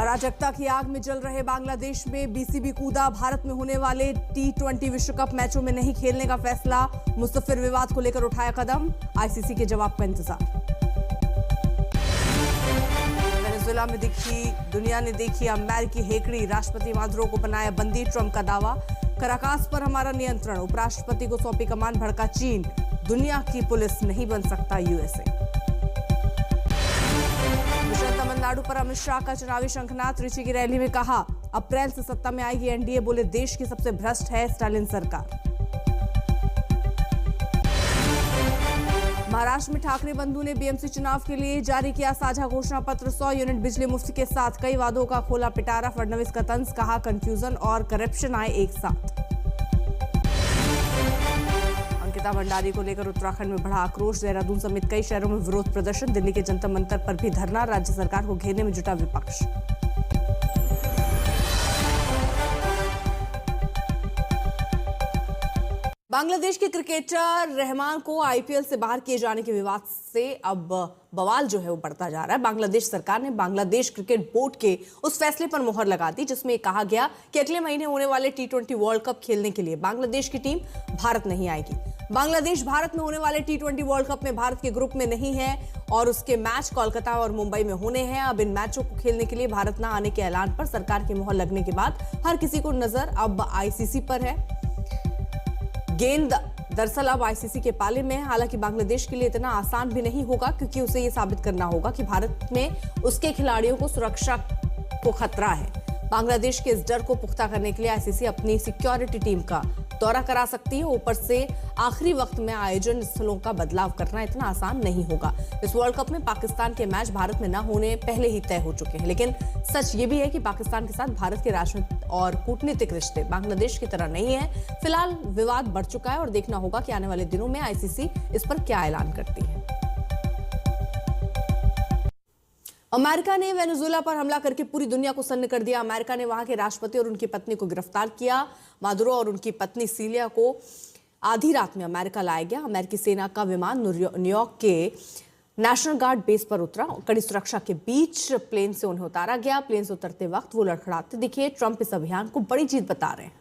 अराजकता की आग में जल रहे बांग्लादेश में बीसीबी कूदा। भारत में होने वाले T20 विश्व कप मैचों में नहीं खेलने का फैसला। मुस्तफिर विवाद को लेकर उठाया कदम। आईसीसी के जवाब का इंतजार। वेनेजुएला में दुनिया ने देखी अमेरिकी हेकड़ी। राष्ट्रपति मादुरो को बनाया बंदी। ट्रंप का दावा, कराकास पर हमारा नियंत्रण। उपराष्ट्रपति को सौंपी कमान। भड़का चीन, दुनिया की पुलिस नहीं बन सकता यूएसए। तमिलनाडु पर अमित शाह का चुनावी शंखनाद। त्रिची की रैली में कहा, अप्रैल से सत्ता में आएगी एनडीए। बोले, देश की सबसे भ्रष्ट है स्टालिन सरकार। महाराष्ट्र में ठाकरे बंधु ने बीएमसी चुनाव के लिए जारी किया साझा घोषणा पत्र। 100 यूनिट बिजली मुफ्त के साथ कई वादों का खोला पिटारा। फडणवीस का तंज, कहा कंफ्यूजन और करप्शन आए एक साथ। अंकिता भंडारी को लेकर उत्तराखंड में बढ़ा आक्रोश। देहरादून समेत कई शहरों में विरोध प्रदर्शन। दिल्ली के जंतर मंतर पर भी धरना। राज्य सरकार को घेरने में जुटा विपक्ष। बांग्लादेश के क्रिकेटर रहमान को आईपीएल से बाहर किए जाने के विवाद से अब बवाल जो है वो बढ़ता जा रहा है। बांग्लादेश सरकार ने बांग्लादेश क्रिकेट बोर्ड के उस फैसले पर मुहर लगा दी जिसमें कहा गया कि अगले महीने होने वाले T20 वर्ल्ड कप खेलने के लिए बांग्लादेश की टीम भारत नहीं आएगी। बांग्लादेश भारत में होने वाले T20 वर्ल्ड कप में भारत के ग्रुप में नहीं है और उसके मैच कोलकाता और मुंबई में होने हैं। अब इन मैचों को खेलने के लिए भारत न आने के ऐलान पर सरकार की मुहर लगने के बाद हर किसी को नजर अब आईसीसी पर है। गेंद दरअसल अब आईसीसी के पाले में है। हालांकि बांग्लादेश के लिए इतना आसान भी नहीं होगा क्योंकि उसे ये साबित करना होगा कि भारत में उसके खिलाड़ियों को सुरक्षा को खतरा है। बांग्लादेश के इस डर को पुख्ता करने के लिए आईसीसी अपनी सिक्योरिटी टीम का दौरा करा सकती है। ऊपर से आखिरी वक्त में आयोजन स्थलों का बदलाव करना इतना आसान नहीं होगा। इस वर्ल्ड कप में पाकिस्तान के मैच भारत में न होने पहले ही तय हो चुके हैं, लेकिन सच ये भी है कि पाकिस्तान के साथ भारत के राजनीतिक और कूटनीतिक रिश्ते बांग्लादेश की तरह नहीं है। फिलहाल विवाद बढ़ चुका है और देखना होगा कि आने वाले दिनों में आईसीसी इस पर क्या ऐलान करती है। अमेरिका ने वेनेजुएला पर हमला करके पूरी दुनिया को सन्न कर दिया। अमेरिका ने वहां के राष्ट्रपति और उनकी पत्नी को गिरफ्तार किया। मादुरो और उनकी पत्नी सीलिया को आधी रात में अमेरिका लाया गया। अमेरिकी सेना का विमान न्यूयॉर्क के नेशनल गार्ड बेस पर उतरा। कड़ी सुरक्षा के बीच प्लेन से उन्हें उतारा गया। प्लेन से उतरते वक्त वो लड़खड़ाते दिखे। ट्रंप इस अभियान को बड़ी जीत बता रहे हैं।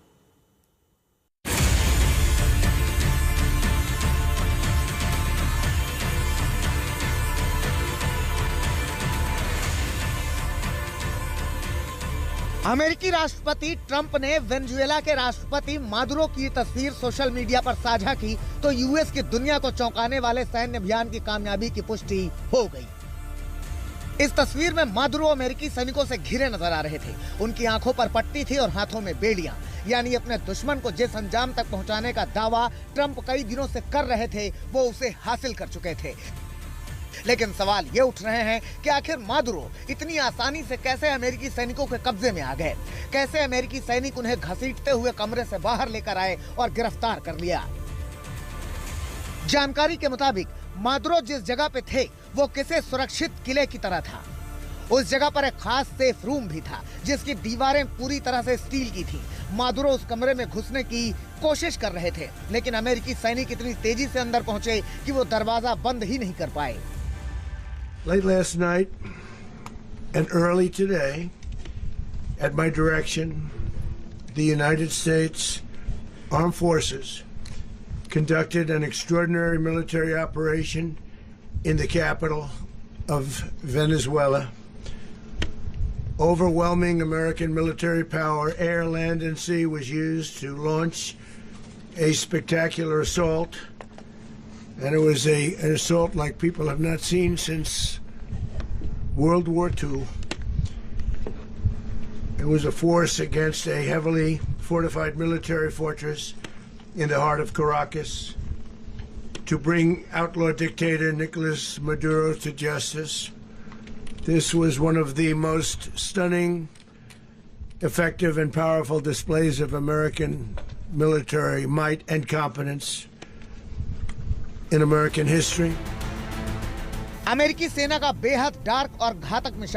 अमेरिकी राष्ट्रपति ट्रंप ने वेनेजुएला के राष्ट्रपति मादुरो की तस्वीर सोशल मीडिया पर साझा की तो यूएस की दुनिया को चौंकाने वाले सैन्य अभियान की कामयाबी की पुष्टि हो गई। इस तस्वीर में मादुरो अमेरिकी सैनिकों से घिरे नजर आ रहे थे। उनकी आंखों पर पट्टी थी और हाथों में बेड़ियां, यानी अपने दुश्मन को जिस अंजाम तक पहुंचाने का दावा ट्रंप कई दिनों से कर रहे थे वो उसे हासिल कर चुके थे। लेकिन सवाल ये उठ रहे हैं कि आखिर मादुरो इतनी आसानी से कैसे अमेरिकी सैनिकों के कब्जे में आ गए? कैसे अमेरिकी सैनिक उन्हें घसीटते हुए कमरे से बाहर लेकर आए और गिरफ्तार कर लिया? जानकारी के मुताबिक मादुरो जिस जगह पे थे वो किसी सुरक्षित किले की तरह था। उस जगह पर एक खास सेफ रूम भी था जिसकी दीवारें पूरी तरह से स्टील की थी। मादुरो उस कमरे में घुसने की कोशिश कर रहे थे, लेकिन अमेरिकी सैनिक इतनी तेजी से अंदर पहुंचे कि वो दरवाजा बंद ही नहीं कर पाए। Late last night and early today, at my direction, the United States Armed Forces conducted an extraordinary military operation in the capital of Venezuela. Overwhelming American military power, air, land, and sea, was used to launch a spectacular assault. And it was an assault like people have not seen since World War II. It was a force against a heavily fortified military fortress in the heart of Caracas to bring outlaw dictator Nicolas Maduro to justice. This was one of the most stunning, effective, and powerful displays of American military might and competence in American history. अमेरिकी सेना का बेहद dark और घातक mission